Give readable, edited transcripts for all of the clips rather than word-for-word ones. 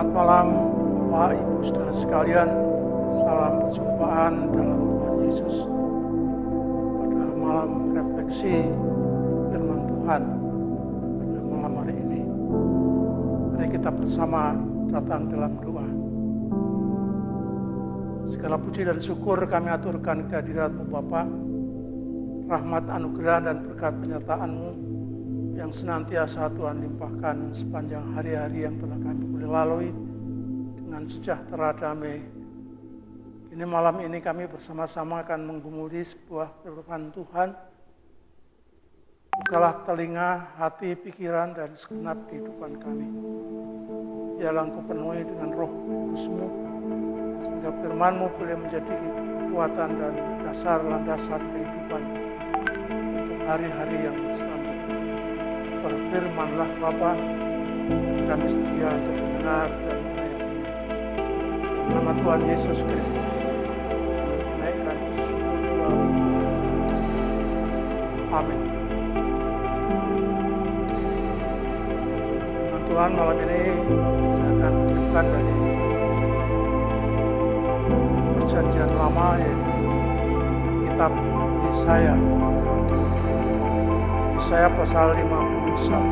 Selamat malam Bapak, Ibu, Saudara sekalian. Salam perjumpaan dalam Tuhan Yesus. Pada malam refleksi firman Tuhan pada malam hari ini, mari kita bersama datang dalam doa. Segala puji dan syukur kami aturkan kehadirat-Mu Bapa, rahmat, anugerah dan berkat penyertaan-Mu yang senantiasa Tuhan limpahkan sepanjang hari-hari yang telah kami boleh lalui dengan sejahtera damai. Ini malam ini kami bersama-sama akan menggumuli sebuah firman Tuhan. Bukalah telinga, hati, pikiran dan segenap kehidupan kami. Biarlah Engkau penuhi dengan Roh Kudus-Mu, sehingga firman-Mu boleh menjadi kekuatan dan dasar landasan kehidupan untuk hari-hari yang selanjutnya. Berfirmanlah Bapa, kami setia untuk mendengar dan menghayatinya. Dalam nama Tuhan Yesus Kristus, kami menaikkan syukur doa. Amin. Firman Tuhan malam ini saya akan kutipkan dari Perjanjian Lama, yaitu kitab Yesaya. Yesaya pasal 51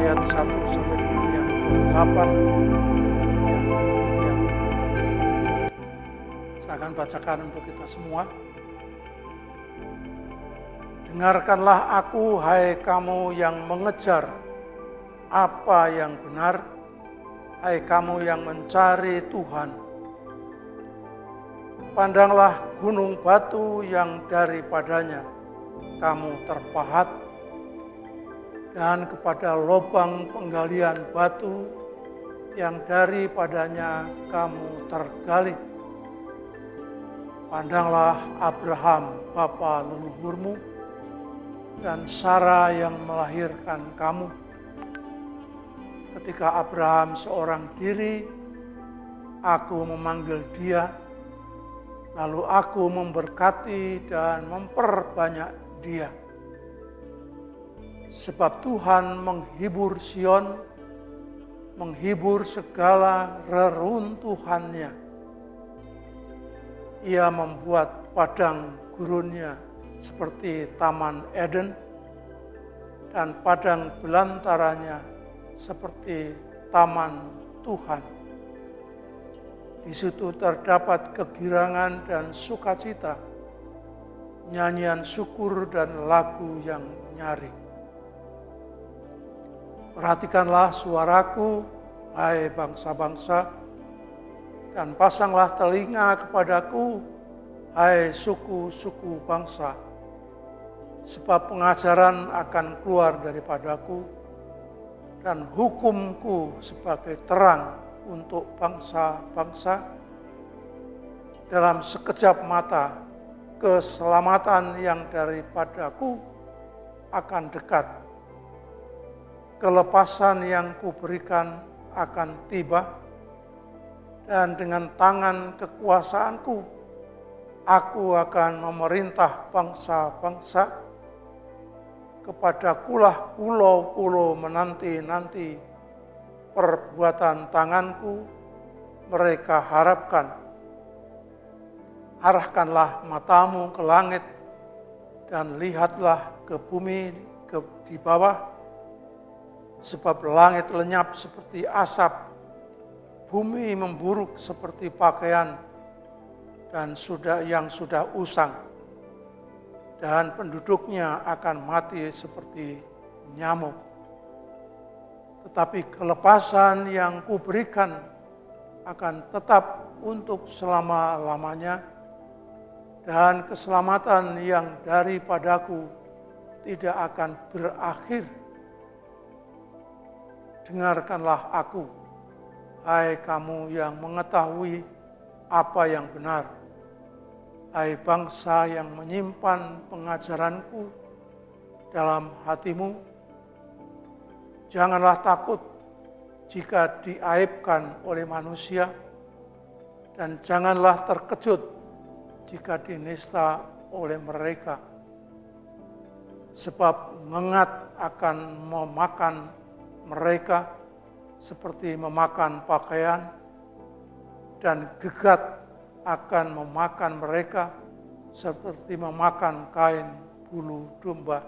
ayat 1 sampai dengan yang 8 yang demikian. Saya akan bacakan untuk kita semua. Dengarkanlah aku, hai kamu yang mengejar apa yang benar, hai kamu yang mencari Tuhan. Pandanglah gunung batu yang daripadanya kamu terpahat, dan kepada lubang penggalian batu yang daripadanya kamu tergali. Pandanglah Abraham bapa leluhurmu dan Sarah yang melahirkan kamu. Ketika Abraham seorang diri, aku memanggil dia, lalu aku memberkati dan memperbanyak dia. Sebab Tuhan menghibur Sion, menghibur segala reruntuhannya. Ia membuat padang gurunnya seperti Taman Eden, dan padang belantaranya seperti Taman Tuhan. Di situ terdapat kegirangan dan sukacita, nyanyian syukur dan lagu yang nyaring. Perhatikanlah suaraku, hai bangsa-bangsa, dan pasanglah telinga kepadaku, hai suku-suku bangsa. Sebab pengajaran akan keluar daripadaku, dan hukumku sebagai terang untuk bangsa-bangsa. Dalam sekejap mata, keselamatan yang daripadaku akan dekat. Kelepasan yang kuberikan akan tiba, dan dengan tangan kekuasaanku, aku akan memerintah bangsa-bangsa. Kepadakulah pulau-pulau menanti-nanti perbuatan tanganku, mereka harapkan. Arahkanlah matamu ke langit, dan lihatlah ke bumi di bawah. Sebab langit lenyap seperti asap, bumi memburuk seperti pakaian, dan yang sudah usang, dan penduduknya akan mati seperti nyamuk. Tetapi kelepasan yang kuberikan akan tetap untuk selama-lamanya, dan keselamatan yang daripadaku tidak akan berakhir. Dengarkanlah aku, hai kamu yang mengetahui apa yang benar, hai bangsa yang menyimpan pengajaranku dalam hatimu. Janganlah takut jika diaibkan oleh manusia, dan janganlah terkejut jika dinista oleh mereka. Sebab ngengat akan memakan mereka seperti memakan pakaian, dan gegat akan memakan mereka seperti memakan kain bulu domba.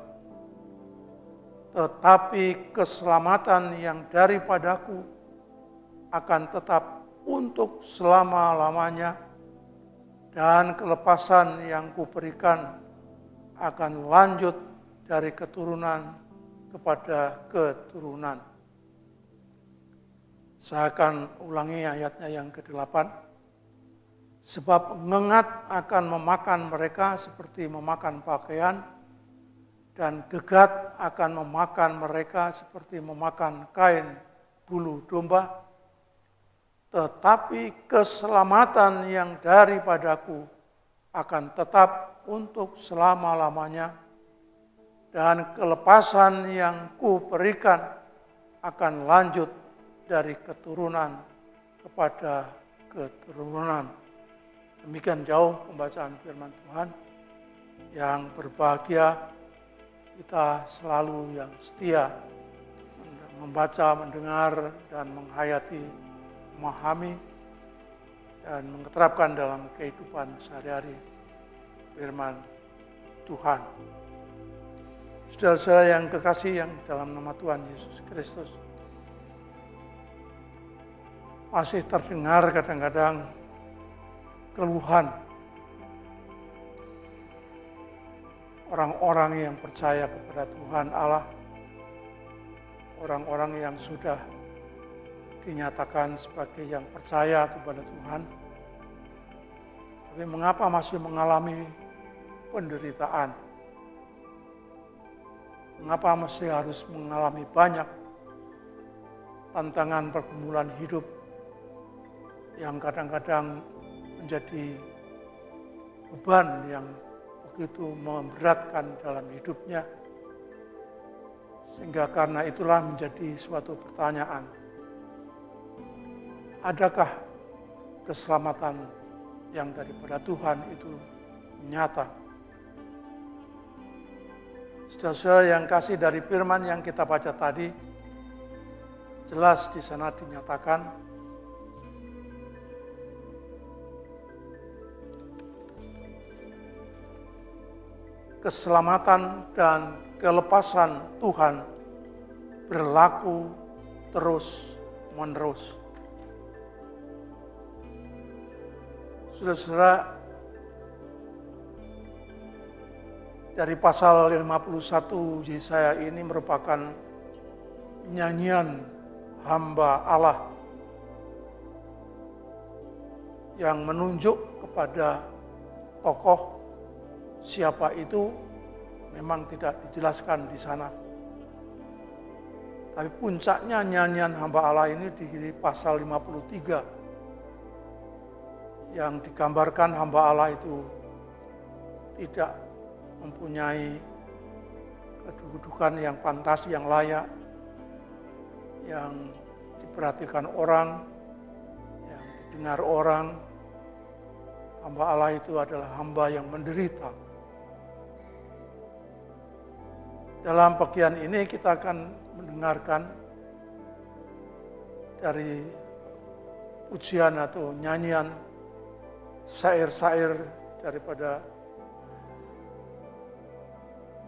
Tetapi keselamatan yang daripadaku akan tetap untuk selama-lamanya, dan kelepasan yang kuberikan akan lanjut dari keturunan kepada keturunan. Saya akan ulangi ayatnya yang ke-8. Sebab ngengat akan memakan mereka seperti memakan pakaian, dan gegat akan memakan mereka seperti memakan kain bulu domba. Tetapi keselamatan yang daripadaku akan tetap untuk selama-lamanya, dan kelepasan yang kuberikan akan lanjut dari keturunan kepada keturunan. Demikian jauh pembacaan firman Tuhan. Yang berbahagia kita selalu yang setia membaca, mendengar, dan menghayati, memahami, dan menerapkan dalam kehidupan sehari-hari firman Tuhan. Saudara-saudara yang kekasih yang dalam nama Tuhan Yesus Kristus, masih terdengar kadang-kadang keluhan orang-orang yang percaya kepada Tuhan Allah, orang-orang yang sudah dinyatakan sebagai yang percaya kepada Tuhan, tapi mengapa masih mengalami penderitaan? Mengapa masih harus mengalami banyak tantangan pergumulan hidup yang kadang-kadang menjadi beban yang begitu memberatkan dalam hidupnya, sehingga karena itulah menjadi suatu pertanyaan, adakah keselamatan yang daripada Tuhan itu nyata? Saudara-saudara yang kasih, dari firman yang kita baca tadi, jelas di sana dinyatakan keselamatan dan kelepasan Tuhan berlaku terus-menerus. Saudara-saudara, dari pasal 51 Yesaya ini merupakan nyanyian hamba Allah yang menunjuk kepada tokoh. Siapa itu memang tidak dijelaskan di sana. Tapi puncaknya nyanyian hamba Allah ini di pasal 53, yang digambarkan hamba Allah itu tidak mempunyai kedudukan yang pantas, yang layak, yang diperhatikan orang, yang didengar orang. Hamba Allah itu adalah hamba yang menderita. Dalam bagian ini kita akan mendengarkan dari pujian atau nyanyian, syair-syair daripada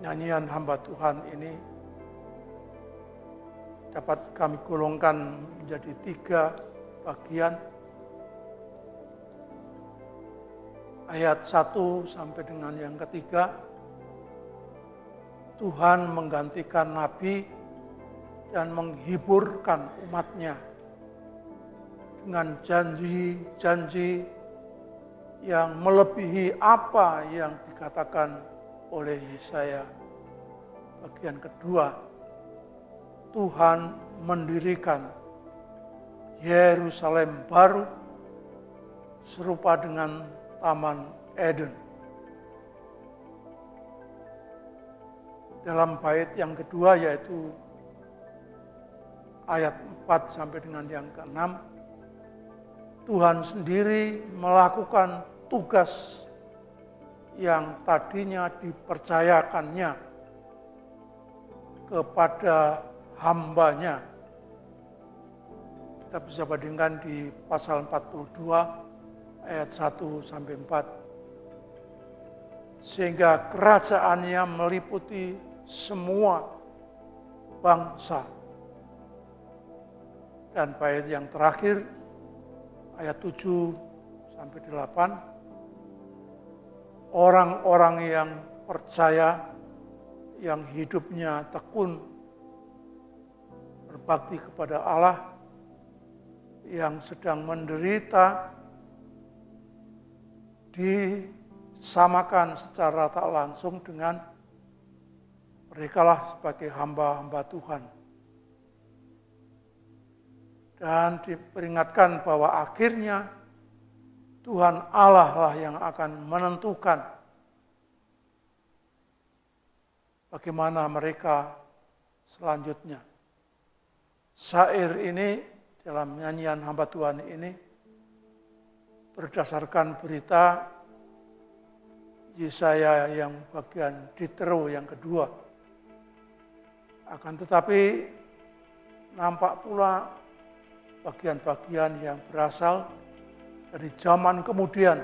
nyanyian hamba Tuhan ini dapat kami golongkan menjadi 3 bagian. Ayat 1 sampai dengan yang ketiga, Tuhan menggantikan nabi dan menghiburkan umatnya dengan janji-janji yang melebihi apa yang dikatakan oleh Yesaya. Bagian kedua, Tuhan mendirikan Yerusalem baru serupa dengan Taman Eden. Dalam bait yang kedua, yaitu ayat 4 sampai dengan yang ke-6, Tuhan sendiri melakukan tugas yang tadinya dipercayakannya kepada hambanya, Kita bisa bandingkan di pasal 42 ayat 1 sampai 4. Sehingga kerajaannya meliputi semua bangsa. Dan bait yang terakhir ayat 7 sampai 8, orang-orang yang percaya, yang hidupnya tekun, berbakti kepada Allah, yang sedang menderita, disamakan secara tak langsung dengan merekalah sebagai hamba-hamba Tuhan. Dan diperingatkan bahwa akhirnya Tuhan Allah lah yang akan menentukan bagaimana mereka selanjutnya. Syair ini dalam nyanyian hamba Tuhan ini berdasarkan berita Yesaya yang bagian Ditro yang kedua. Akan tetapi nampak pula bagian-bagian yang berasal dari zaman kemudian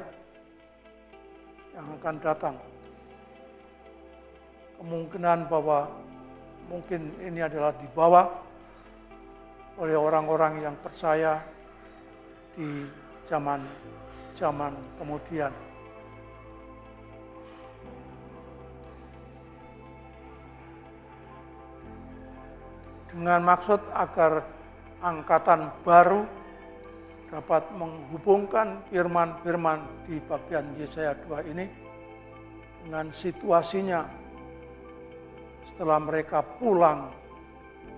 yang akan datang. Kemungkinan bahwa mungkin ini adalah dibawa oleh orang-orang yang percaya di zaman kemudian. Dengan maksud agar angkatan baru dapat menghubungkan firman-firman di bagian Yesaya 2 ini dengan situasinya setelah mereka pulang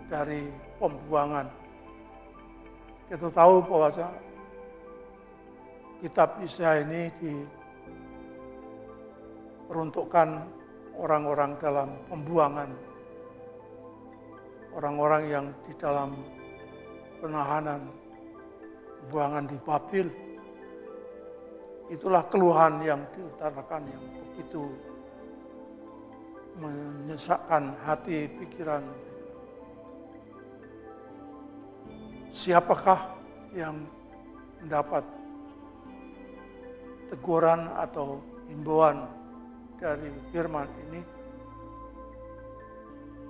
dari pembuangan. Kita tahu bahwa kitab Yesaya ini diperuntukkan orang-orang dalam pembuangan, orang-orang yang di dalam penahanan, pembuangan di Babil. Itulah keluhan yang diutarakan yang begitu menyesakkan hati pikiran. Siapakah yang mendapat teguran atau himbauan dari firman ini?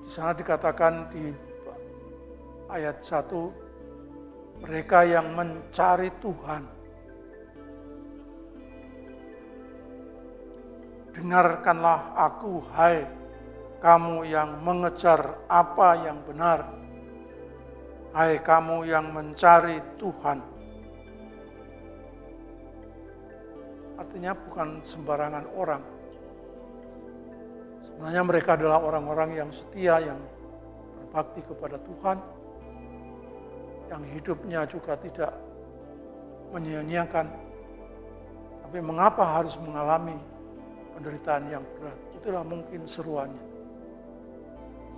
Di sana dikatakan di ayat 1, mereka yang mencari Tuhan. Dengarkanlah aku, hai kamu yang mengejar apa yang benar. Hai kamu yang mencari Tuhan. Artinya bukan sembarangan orang. Sebenarnya mereka adalah orang-orang yang setia, yang berbakti kepada Tuhan, yang hidupnya juga tidak menyia-nyiakan. Tapi mengapa harus mengalami penderitaan yang berat? Itulah mungkin seruannya.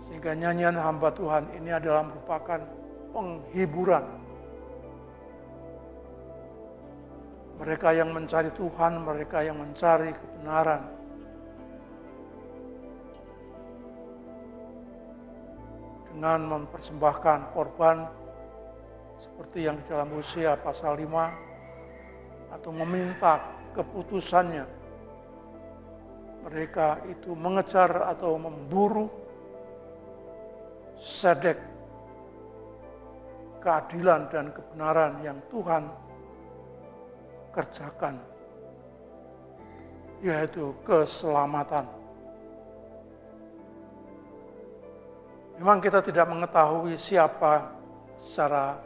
Sehingga nyanyian hamba Tuhan ini adalah merupakan penghiburan. Mereka yang mencari Tuhan, mereka yang mencari kebenaran. Dengan mempersembahkan korban seperti yang di dalam Hosea pasal 5 atau meminta keputusannya. Mereka itu mengejar atau memburu sedek keadilan dan kebenaran yang Tuhan kerjakan, yaitu keselamatan. Memang kita tidak mengetahui siapa secara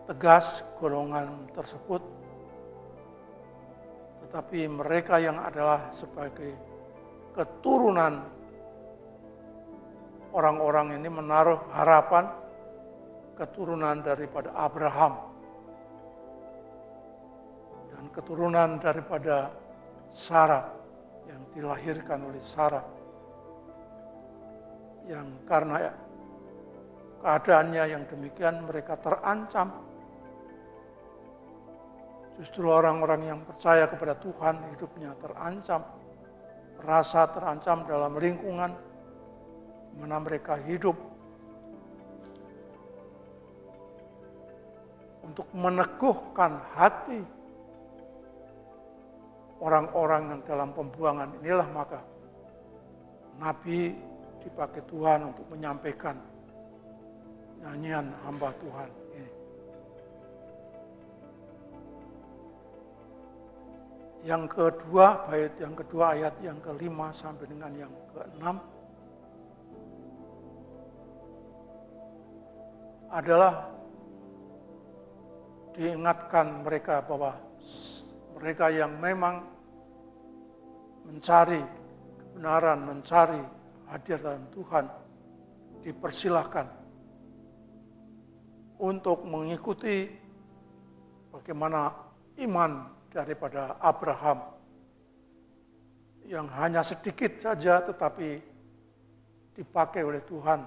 tegas golongan tersebut, tetapi mereka yang adalah sebagai keturunan orang-orang ini menaruh harapan keturunan daripada Abraham dan keturunan daripada Sarah yang dilahirkan oleh Sarah, yang karena keadaannya yang demikian mereka terancam. Justru orang-orang yang percaya kepada Tuhan hidupnya terancam, merasa terancam dalam lingkungan di mana mereka hidup. untuk meneguhkan hati orang-orang yang dalam pembuangan inilah maka Nabi dipakai Tuhan untuk menyampaikan nyanyian hamba Tuhan ini. Yang kedua, bait yang kedua ayat yang ke-5 sampai dengan yang ke-6 adalah diingatkan mereka bahwa mereka yang memang mencari kebenaran, mencari hadirat Tuhan, dipersilahkan untuk mengikuti bagaimana iman daripada Abraham yang hanya sedikit saja tetapi dipakai oleh Tuhan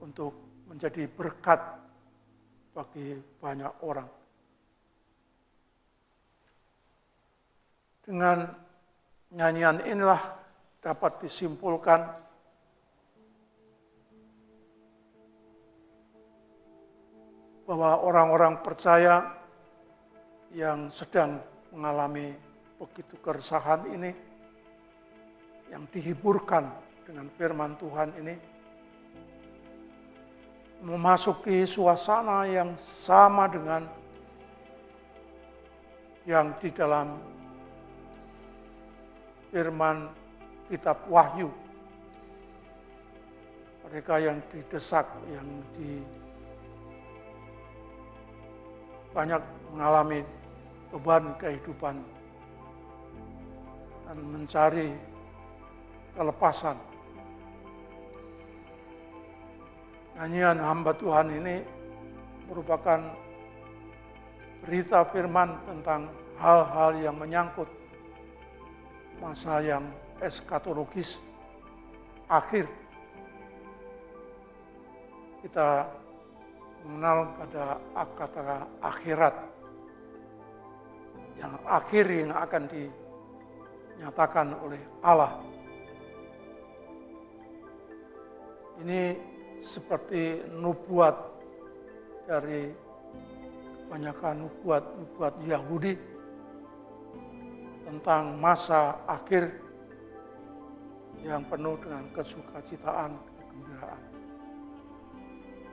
untuk menjadi berkat bagi banyak orang. Dengan nyanyian inilah dapat disimpulkan bahwa orang-orang percaya yang sedang mengalami begitu keresahan ini, yang dihiburkan dengan firman Tuhan ini, memasuki suasana yang sama dengan yang di dalam firman kitab Wahyu. Mereka yang didesak, yang banyak mengalami beban kehidupan dan mencari kelepasan. Nyanyian hamba Tuhan ini merupakan berita firman tentang hal-hal yang menyangkut masa yang eskatologis akhir. Kita mengenal pada kata akhirat, yang akhir yang akan dinyatakan oleh Allah. Ini seperti nubuat dari kebanyakan nubuat Yahudi tentang masa akhir yang penuh dengan kesukacitaan, kegembiraan.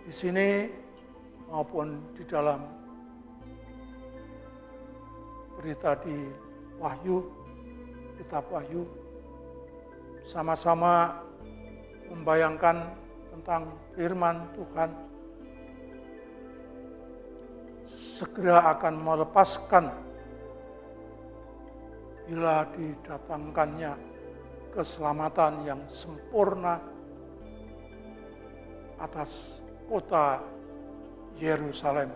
Di sini maupun di dalam berita di Wahyu, kitab Wahyu, sama-sama membayangkan tentang firman Tuhan segera akan melepaskan bila didatangkannya keselamatan yang sempurna atas kota Yerusalem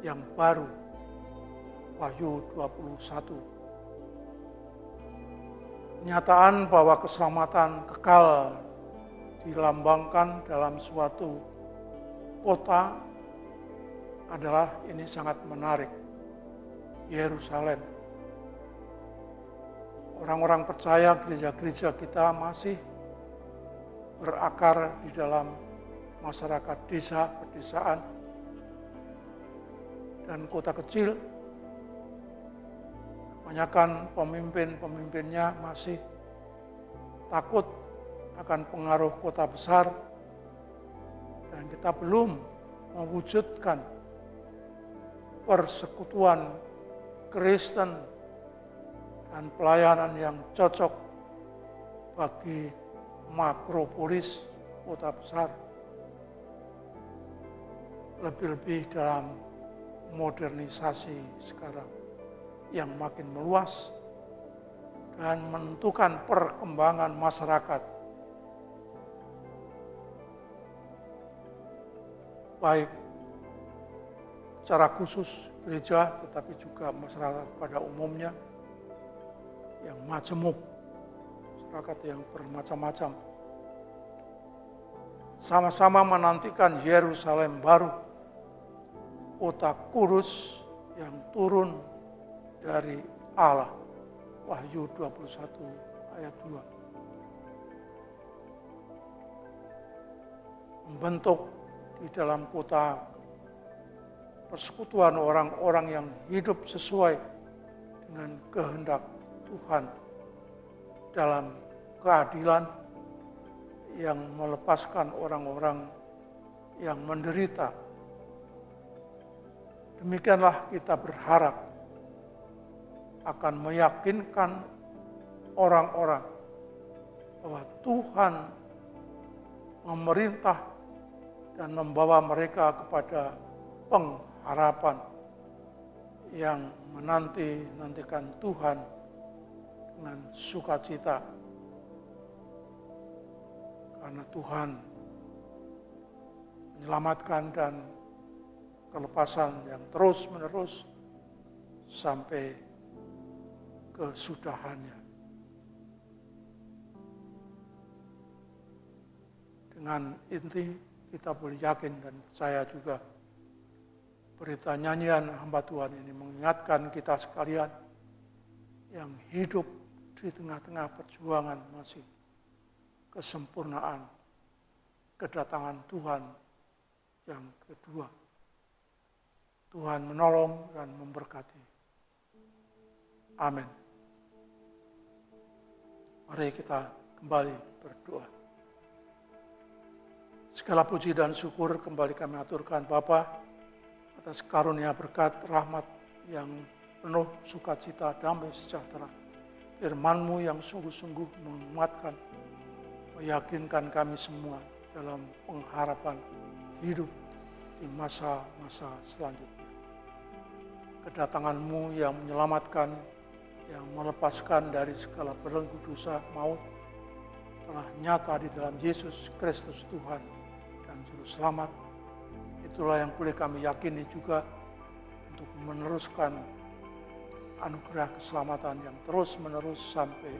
yang baru. Wahyu 21. Kenyataan bahwa keselamatan kekal dilambangkan dalam suatu kota adalah ini sangat menarik. Yerusalem. Orang-orang percaya gereja-gereja kita masih berakar di dalam masyarakat desa, pedesaan, dan kota kecil. Kebanyakan pemimpin-pemimpinnya masih takut akan pengaruh kota besar, dan kita belum mewujudkan persekutuan Kristen dan pelayanan yang cocok bagi makropolis kota besar, lebih-lebih dalam modernisasi sekarang yang makin meluas dan menentukan perkembangan masyarakat, baik secara khusus gereja tetapi juga masyarakat pada umumnya yang majemuk, masyarakat yang bermacam-macam, sama-sama menantikan Yerusalem baru, kota kudus yang turun dari Allah. Wahyu 21 ayat 2. Membentuk di dalam kota persekutuan orang-orang yang hidup sesuai dengan kehendak Tuhan dalam keadilan yang melepaskan orang-orang yang menderita. Demikianlah kita berharap akan meyakinkan orang-orang bahwa Tuhan memerintah dan membawa mereka kepada pengharapan yang menantikan Tuhan dengan sukacita. Karena Tuhan menyelamatkan dan kelepasan yang terus-menerus sampai kesudahannya. Dengan inti kita boleh yakin dan percaya juga berita nyanyian hamba Tuhan ini mengingatkan kita sekalian yang hidup di tengah-tengah perjuangan masih kesempurnaan kedatangan Tuhan yang kedua. Tuhan menolong dan memberkati. Amin. Mari kita kembali berdoa. Segala puji dan syukur kembali kami aturkan Bapa atas karunia berkat rahmat yang penuh sukacita, damai sejahtera. Firman-Mu yang sungguh-sungguh menguatkan, meyakinkan kami semua dalam pengharapan hidup di masa-masa selanjutnya. Kedatangan-Mu yang menyelamatkan, yang melepaskan dari segala belenggu dosa maut, telah nyata di dalam Yesus Kristus Tuhan dan Juru Selamat. Itulah yang boleh kami yakini juga untuk meneruskan anugerah keselamatan yang terus-menerus sampai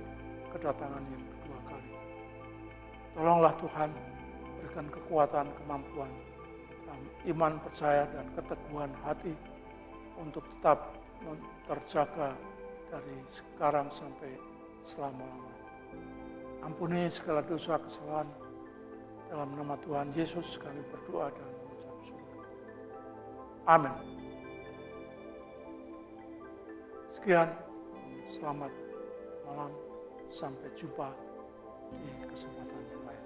kedatangan yang kedua kali. Tolonglah Tuhan, berikan kekuatan, kemampuan, dalam iman, percaya, dan keteguhan hati untuk tetap terjaga dari sekarang sampai selama-lamanya. Ampuni segala dosa kesalahan. Dalam nama Tuhan Yesus kami berdoa dan mengucap syukur. Amin. Sekian, selamat malam, sampai jumpa di kesempatan yang lain.